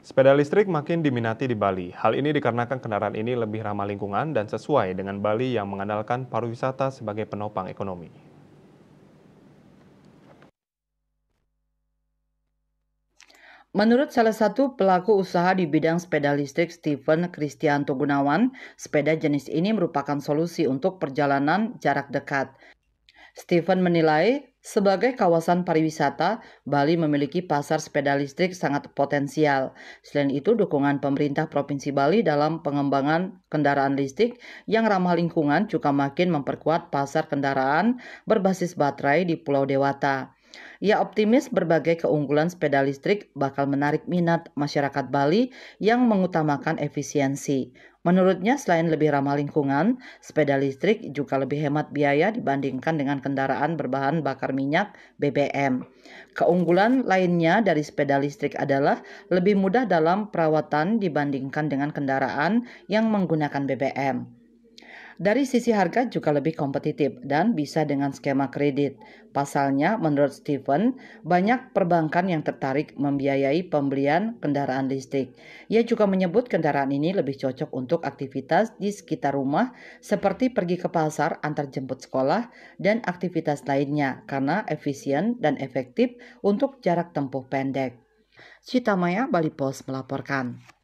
Sepeda listrik makin diminati di Bali. Hal ini dikarenakan kendaraan ini lebih ramah lingkungan dan sesuai dengan Bali yang mengandalkan pariwisata sebagai penopang ekonomi. Menurut salah satu pelaku usaha di bidang sepeda listrik, Stephen Kristianto Gunawan, sepeda jenis ini merupakan solusi untuk perjalanan jarak dekat. Stephen menilai, sebagai kawasan pariwisata, Bali memiliki pasar sepeda listrik sangat potensial. Selain itu, dukungan pemerintah Provinsi Bali dalam pengembangan kendaraan listrik yang ramah lingkungan juga makin memperkuat pasar kendaraan berbasis baterai di Pulau Dewata. Ia optimis berbagai keunggulan sepeda listrik bakal menarik minat masyarakat Bali yang mengutamakan efisiensi. Menurutnya, selain lebih ramah lingkungan, sepeda listrik juga lebih hemat biaya dibandingkan dengan kendaraan berbahan bakar minyak (BBM). Keunggulan lainnya dari sepeda listrik adalah lebih mudah dalam perawatan dibandingkan dengan kendaraan yang menggunakan BBM. Dari sisi harga juga lebih kompetitif dan bisa dengan skema kredit. Pasalnya, menurut Stephen, banyak perbankan yang tertarik membiayai pembelian kendaraan listrik. Ia juga menyebut kendaraan ini lebih cocok untuk aktivitas di sekitar rumah seperti pergi ke pasar, antar jemput sekolah, dan aktivitas lainnya karena efisien dan efektif untuk jarak tempuh pendek. Citamaya, Bali Post melaporkan.